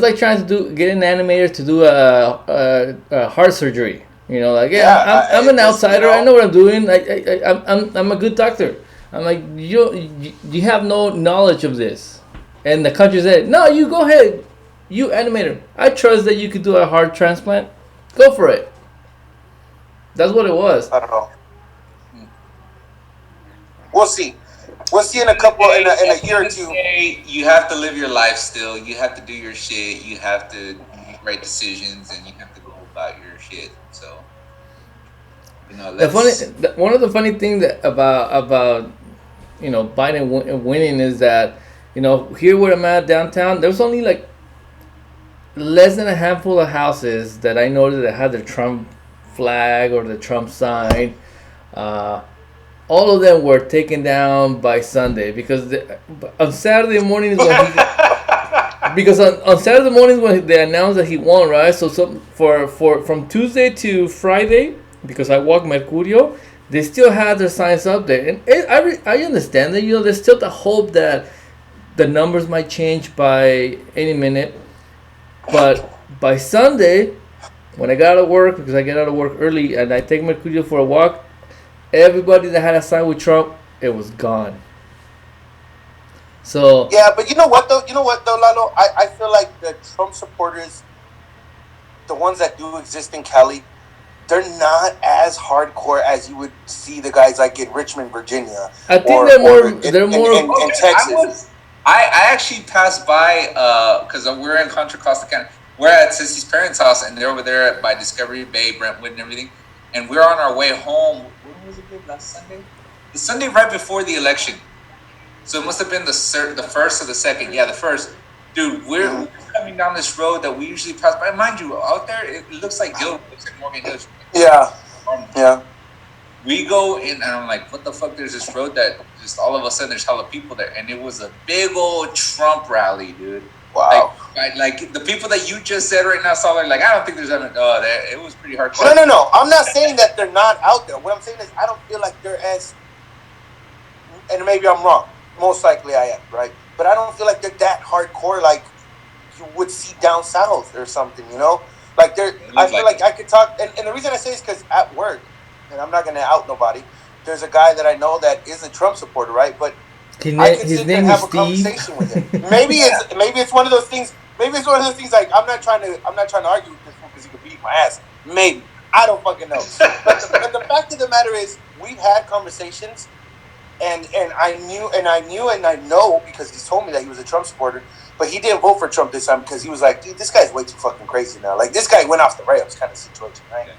like trying to get an animator to do a heart surgery. Like I'm an outsider. I know what I'm doing. I'm a good doctor. I'm like you have no knowledge of this, and the country said no. You go ahead. You animator, I trust that you could do a heart transplant. Go for it. That's what it was. I don't know. We'll see. We'll see in a a year or two. You have to live your life still. You have to do your shit. You have to make right decisions, and you have to go about your shit. So, one of the funny things about Biden winning is that here where I'm at downtown, there's only like less than a handful of houses that I noticed that had the Trump flag or the Trump sign. All of them were taken down by Sunday because on Saturday mornings when on Saturday mornings when they announced that he won, right? So for from Tuesday to Friday, because I walk Mercurio, they still had their signs up there, and I understand that there's still the hope that the numbers might change by any minute. But by Sunday, when I got out of work, because I get out of work early and I take Mercurio for a walk, everybody that had a sign with Trump, it was gone. So yeah, but you know what though, Lalo? I feel like the Trump supporters, the ones that do exist in Cali, they're not as hardcore as you would see the guys like in Richmond, Virginia. I think they're more in Texas. I actually passed by because we're in Contra Costa County. we're at Sissy's parents' house, and they're over there by Discovery Bay, Brentwood, and everything. And we're on our way home. When was it? Last Sunday? The Sunday right before the election. So it must have been the first or the second. Yeah, the first. Dude, we're coming down this road that we usually pass by. Mind you, out there, it looks like Gilroy. It looks like Morgan Hills. Yeah. Yeah. We go in, and I'm like, what the fuck? There's this road that just all of a sudden there's hella people there. And it was a big old Trump rally, dude. Wow. Like the people that you just said right now, saw like, I don't think there's ever. Oh, it was pretty hardcore. No. I'm not saying that they're not out there. What I'm saying is I don't feel like they're as, and maybe I'm wrong. Most likely I am, right? But I don't feel like they're that hardcore like you would see down south or something, you know? Like I feel like I could talk, and the reason I say is because at work, and I'm not going to out nobody, there's a guy that I know that is a Trump supporter, right? But I could sit there and have a conversation with him. Maybe it's one of those things. Maybe it's one of those things like I'm not trying to argue with this one because he could beat my ass. Maybe I don't fucking know. But the fact of the matter is, we've had conversations, and I know because he's told me that he was a Trump supporter, but he didn't vote for Trump this time because he was like, dude, this guy's way too fucking crazy now. Like this guy went off the rails kind of situation, right? Yeah.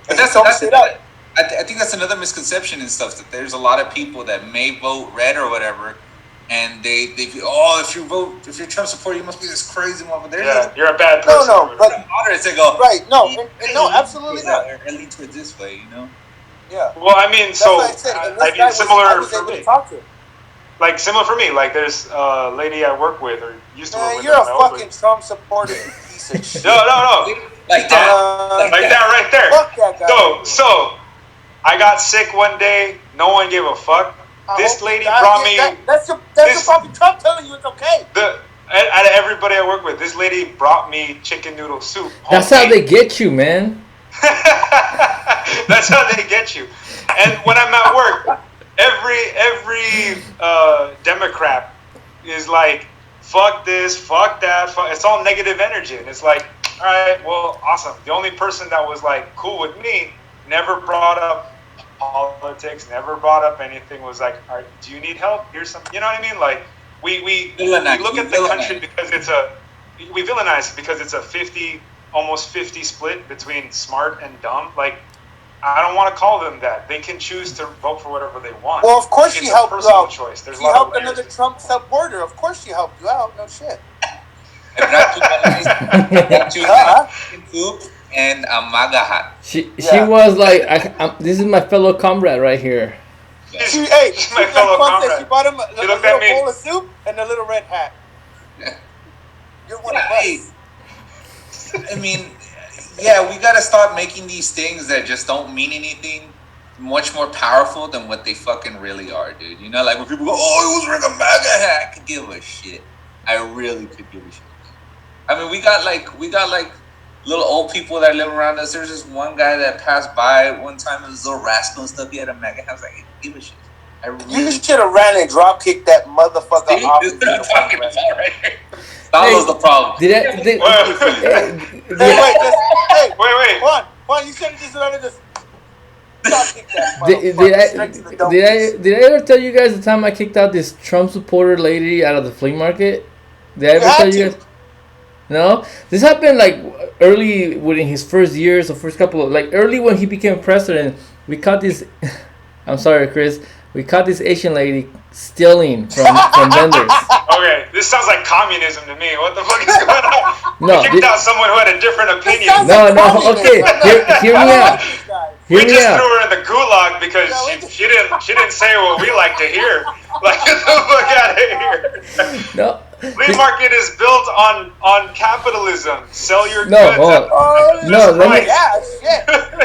But I think that's another misconception and stuff, that there's a lot of people that may vote red or whatever, and they if you're a Trump supporter, you must be this crazy motherfucker. You're a bad person. No, but moderates that go right, no, absolutely not. It leads to it this way, you know. Yeah. Well, I mean, that's so I similar for me. Talk to him. Like similar for me. Like there's a lady I work with or used to work with. You're a fucking Trump supporter, piece of shit. No. Like that. Like that right there. Fuck that guy. So I got sick one day. No one gave a fuck. This lady brought me. That's the fucking Trump telling you it's okay. Out of everybody I work with, this lady brought me chicken noodle soup. That's how they get you, man. That's how they get you. And when I'm at work, every Democrat is like, fuck this, fuck that. It's all negative energy. And it's like, all right, well, awesome. The only person that was like cool with me, never brought up politics, never brought up anything, was like, all right, do you need help? Here's some, you know what I mean? Like, we look at the country because we villainize it because it's a almost 50 split between smart and dumb. Like, I don't want to call them that. They can choose to vote for whatever they want. Well, of course she helped you out. Choice. There's she helped another Trump supporter. Of course she helped you out. No shit. And a MAGA hat. She was like, this is my fellow comrade right here. She's my fellow comrade. She bought him a little bowl of soup and a little red hat. Yeah. You're one of us. I mean, yeah, we gotta stop making these things that just don't mean anything much more powerful than what they fucking really are, dude. You know, like when people go, "Oh, he was wearing a MAGA hat," I could give a shit. I really could give a shit. I mean, we got like little old people that live around us. There's this one guy that passed by one time, and this little rascal and stuff. He had a MAGA hat. I was like, give a shit. You should have ran and drop kicked that motherfucker off. This is what I'm talking about right here. That was the problem. Wait. Juan, you should have just run and just drop kick that. Did I ever tell you guys the time I kicked out this Trump supporter lady out of the flea market? Did I ever tell you guys? No? This happened like early within his first years, the first couple of, like early when he became president. We caught this, I'm sorry, Chris. We caught this Asian lady stealing from vendors. Okay, this sounds like communism to me. What the fuck is going on? No, we kicked out someone who had a different opinion. Okay. Hear me out. We just threw her in the gulag because she didn't say what we like to hear. Like, get the fuck out of here. No. Flea market is built on capitalism. Sell your goods.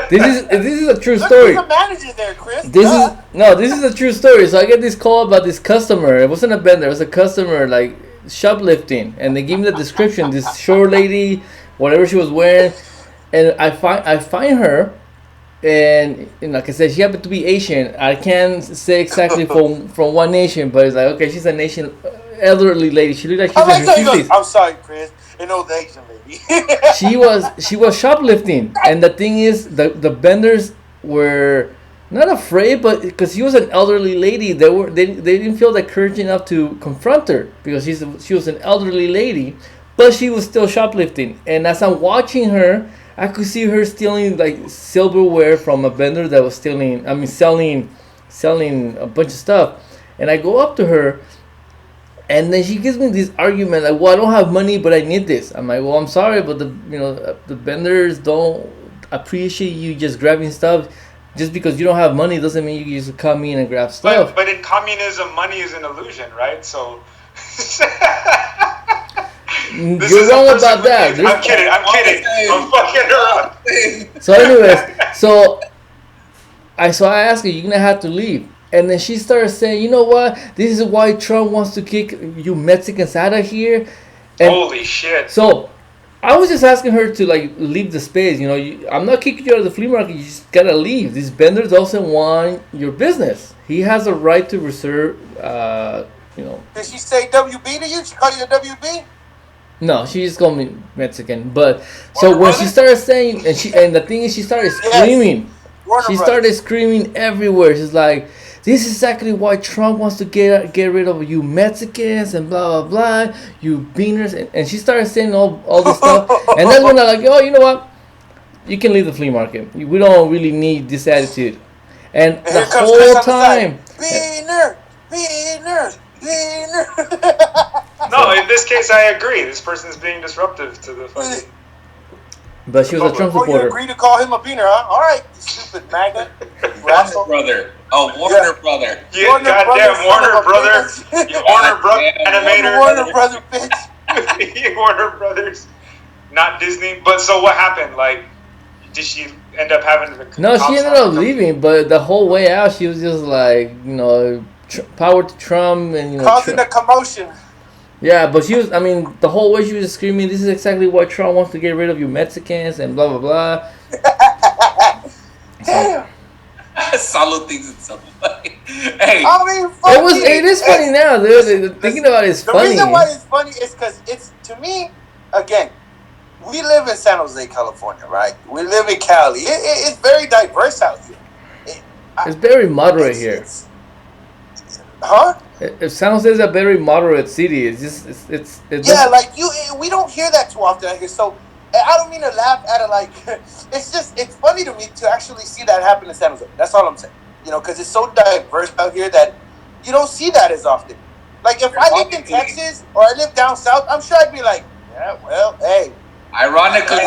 This is a true story. There's a manager there, Chris. This is a true story. So I get this call about this customer. It wasn't a vendor. It was a customer like shoplifting, and they give me the description. This short lady, whatever she was wearing, and I find her. And like I said, she happened to be Asian. I can't say exactly from what nation, but it's like, okay, she's an Asian elderly lady. She looked like she's in her 50s. I'm sorry, Chris. An old Asian lady. She was shoplifting, and the thing is, the vendors were not afraid, but because she was an elderly lady, they didn't feel the courage enough to confront her because she was an elderly lady. but she was still shoplifting. And as I'm watching her, I could see her stealing like silverware from a vendor that was stealing. I mean, selling a bunch of stuff. And I go up to her, and then she gives me this argument like, "Well, I don't have money, but I need this." I'm like, "Well, I'm sorry, but the vendors don't appreciate you just grabbing stuff. Just because you don't have money doesn't mean you just come in and grab stuff." But in communism, money is an illusion, right? So. You're wrong about that. I'm kidding. I'm fucking her up. So, anyways, I asked her, "You're gonna have to leave." And then she started saying, "You know what? This is why Trump wants to kick you Mexicans out of here." And holy shit! So I was just asking her to like leave the space. I'm not kicking you out of the flea market. You just gotta leave. This vendor doesn't want your business. He has a right to reserve. Did she say WB to you? She called you a WB? No, she just called me Mexican. But so when she started saying, and the thing is, she started screaming. Yes. She started screaming everywhere. She's like, "This is exactly why Trump wants to get rid of you Mexicans and blah blah blah, you beaners." And she started saying all this stuff. And that's when I'm like, "Oh, you know what? You can leave the flea market. We don't really need this attitude." And the whole time, beaner. No, in this case, I agree. This person is being disruptive to the fucking. But she was a Trump Oh, you supporter. agree to call him a beaner, huh? All right, you stupid maggot. Warner brother. Oh, Warner brother. You goddamn Warner brother. You Warner brother animator. Warner brother bitch. You Warner Brothers. Not Disney. But so what happened? Like, did she end up having the... No, she ended up leaving, but the whole way out, she was just like, power to Trump and causing a commotion. Yeah, but she was. I mean, the whole way she was screaming, "This is exactly why Trump wants to get rid of you Mexicans and blah blah blah." Damn. Salo thinks it's so funny. Hey, I mean, it is funny now, dude. Thinking about it is funny. The reason why it's funny is because it's, to me, again, we live in San Jose, California, right? We live in Cali. It's very diverse out here. It's very moderate here. Huh? San Jose is a very moderate city. It's just we don't hear that too often out here. So I don't mean to laugh at it. Like it's funny to me to actually see that happen in San Jose. That's all I'm saying. Because it's so diverse out here that you don't see that as often. Like if I lived in Texas or I lived down south, I'm sure I'd be like, yeah, well, hey. Ironically,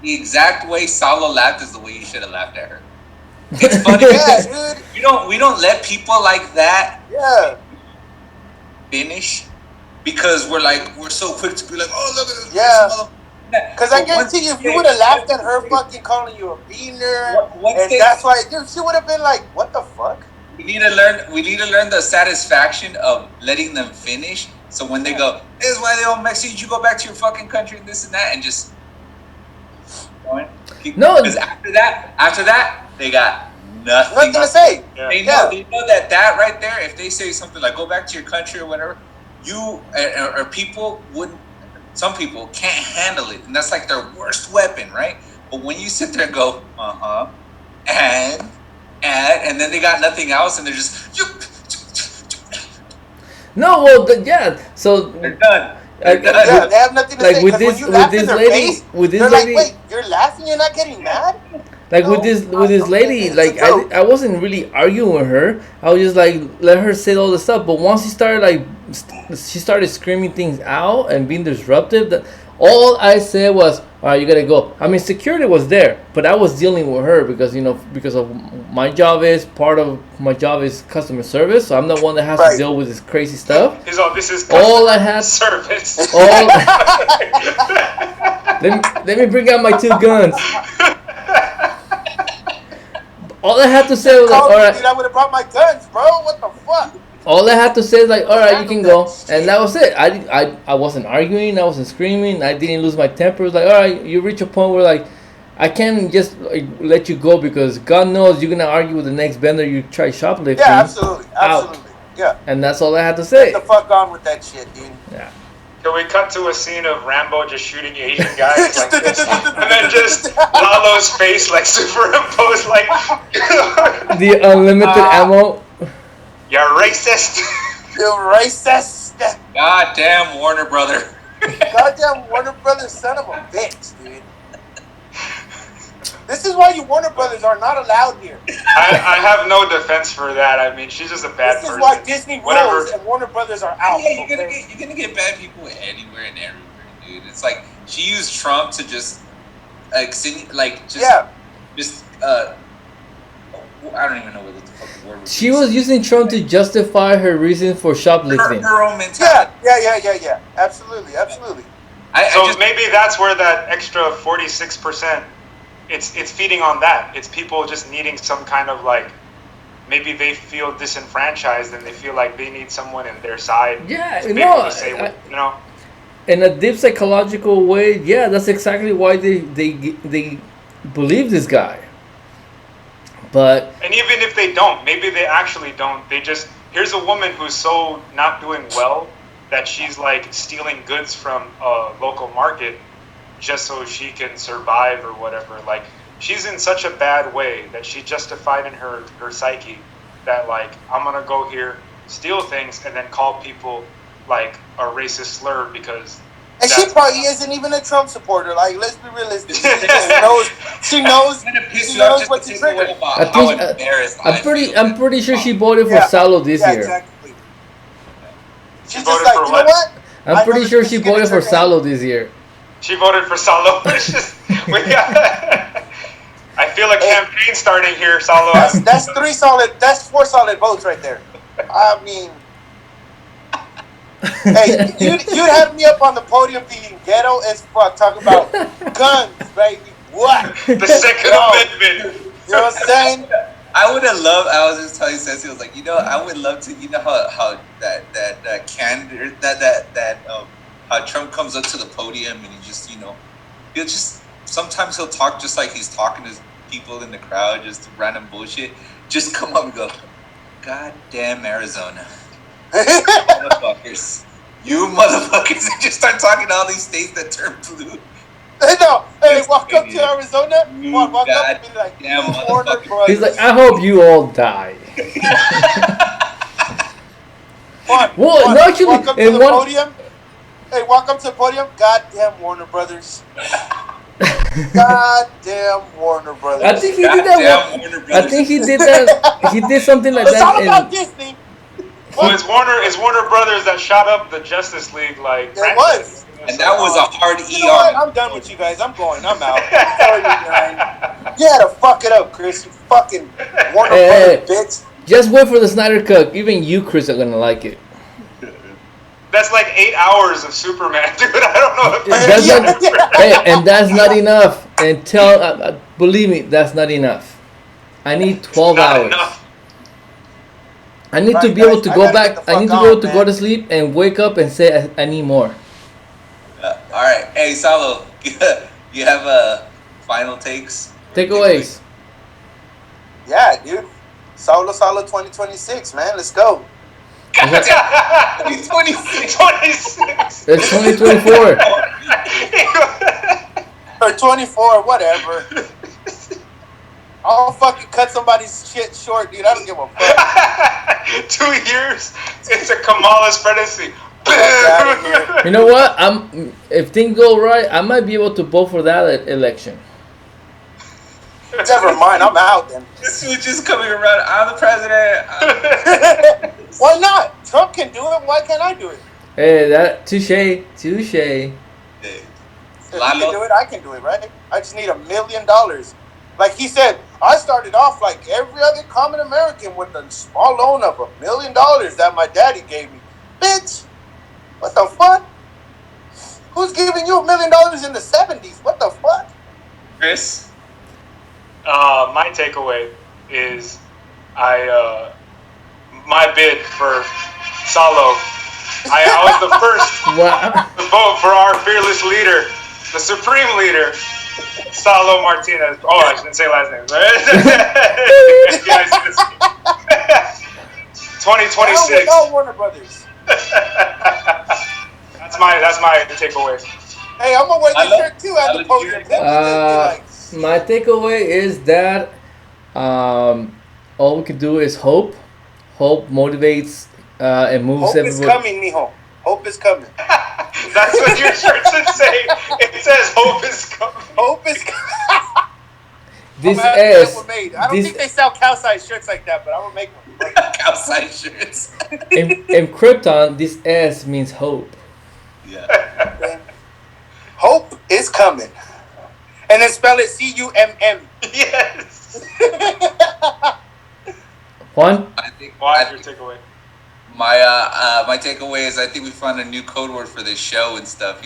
the exact way Salo laughed is the way you should have laughed at her. It's funny because we don't let people like that finish because we're so quick to be like, oh, look at this. Yeah. Because I guarantee you, if you would have laughed at her fucking calling you a beaner, that's why she would have been like, what the fuck? We need to learn the satisfaction of letting them finish. So when they go, this is why they don't Mexicans, you go back to your fucking country and this and that, and just because after that they got nothing to say. Yeah. They know that right there. If they say something like "go back to your country" or whatever, or people wouldn't. Some people can't handle it, and that's like their worst weapon, right? But when you sit there and go, and then they got nothing else, and they're just no, well, so they're done. They have nothing to say. With this lady, like, wait, you're laughing, you're not getting mad? Like with this lady, like I wasn't really arguing with her. I was just like let her say all the stuff. But once she started screaming things out and being disruptive, that all I said was, "All right, you gotta go." I mean, security was there, but I was dealing with her because of my job is customer service. So I'm the one that has to deal with this crazy stuff. This is all I had service. Let me bring out my two guns. All I had to say was like, all right. I would have brought my guns, bro. What the fuck? All I had to say is like, all right, you can go, and that was it. I wasn't arguing, I wasn't screaming, I didn't lose my temper. It was like, all right, you reach a point where like, I can't just let you go because God knows you're gonna argue with the next vendor you try shoplifting. Yeah, absolutely. Yeah. And that's all I had to say. Get the fuck on with that shit, dude. Yeah. Can we cut to a scene of Rambo just shooting Asian guys like this? And then just Lalo's face like superimposed like the unlimited ammo. You're racist. You're racist. Goddamn Warner Brother. Goddamn Warner Brothers, son of a bitch, dude. This is why you Warner Brothers are not allowed here. I have no defense for that. I mean, she's just a bad person. This is why Disney rules and Warner Brothers are out. Yeah, you're gonna get bad people anywhere and everywhere, dude. It's like she used Trump to just I don't even know what the fuck the word was. She was using Trump to justify her reason for shoplifting. Her own mentality. Yeah. Absolutely. So maybe that's where that extra 46%. It's feeding on that. It's people just needing some kind of like, maybe they feel disenfranchised and they feel like they need someone in their side. Yeah, to be able to say what, you know. In a deep psychological way, yeah, that's exactly why they believe this guy. But and even if they don't, maybe they actually don't. They just, here's a woman who's so not doing well that she's like stealing goods from a local market just so she can survive or whatever. Like, she's in such a bad way that she justified in her psyche that like, I'm gonna go here, steal things, and then call people like a racist slur because. And she probably isn't even a Trump supporter. Like, let's be realistic. She knows what to trigger. I'm pretty sure she voted for Salo this year. Exactly. She's just like, you know what? I'm pretty sure she voted for Salo this year. She voted for Salo. I feel a campaign starting here, Salo. That's 4 solid votes right there. I mean, hey, you'd have me up on the podium being ghetto as fuck, talking about guns, baby. What? The Second Amendment. You know what I'm saying? I would have loved. I was just telling Ceci, I was like, I would love to. You know how how Trump comes up to the podium and he just he'll just sometimes he'll talk just like he's talking to people in the crowd, just random bullshit. Just come up and go, God damn Arizona. You motherfuckers, and just start talking to all these states that turn blue. Hey, walk up to Arizona, walk up and be like, Warner Brothers. He's like, I hope you all die. Walk up to the podium. Hey, walk up to the podium. Goddamn Warner Brothers. Goddamn Warner Brothers. I think he did that. I think he did that. He did something like that. It's all about Disney. Well, it's Warner Brothers that shot up the Justice League, like. It was. And that was a hard ER. You know what? I'm done with you guys. I'm going. I'm out. You had to fuck it up, Chris. You fucking Warner Brothers bitch. Just wait for the Snyder Cut. Even you, Chris, are gonna like it. That's like 8 hours of Superman, dude. I don't know if and that's not enough. And believe me, that's not enough. I need 12 hours. Enough. I need to be able to go back. I need to be able to go to sleep and wake up and say, I need more. All right. Hey, Salo, you have final takes? Takeaways. Yeah, dude. Salo 2026, man. Let's go. 2026. 26. It's 2024. Or 24, whatever. I'll fucking cut somebody's shit short, dude. I don't give a fuck. 2 years into Kamala's presidency. You know what? If things go right, I might be able to vote for that election. Never mind, I'm out then. This was just coming around. I'm the president. Why not? Trump can do it. Why can't I do it? Hey, that touche. If he can do it, I can do it, right? I just need $1 million. Like he said, I started off like every other common American with a small loan of $1 million that my daddy gave me. Bitch, what the fuck? Who's giving you $1 million in the 70s? What the fuck? Chris? My takeaway is my bid for Salo. I was the first to vote for our fearless leader, the supreme leader, Salo Martinez. Oh, I shouldn't say last name. 2026. No Warner Brothers. That's my takeaway. Hey, I'm gonna wear this shirt too at the podium. My takeaway is that all we can do is hope. Hope motivates and moves everybody. Hope is coming, mijo. Hope Hope is coming. That's what your shirt should say. It says hope is coming. Hope is coming. This I'm gonna have to get S. one made. I don't think they sell cow-sized shirts like that, but I'm gonna make one. Outside shirts. in Krypton, this S means hope. Yeah. Hope is coming. And then spell it CUMM. Yes. Juan? I think Why is your takeaway? my takeaway is I think we found a new code word for this show and stuff.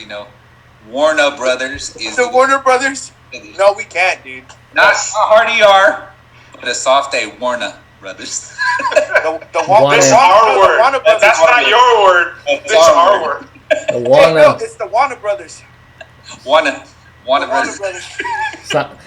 Warner Brothers is The Warner Brothers? No, we can't, dude. not a hard ER, but a soft A. Warner Brothers. The Warner. This our word. Warner Brothers. That's not your word. It's This our word. The Hey, no, Warner. it's the Warner Brothers. Warner Warner Brothers. Brothers.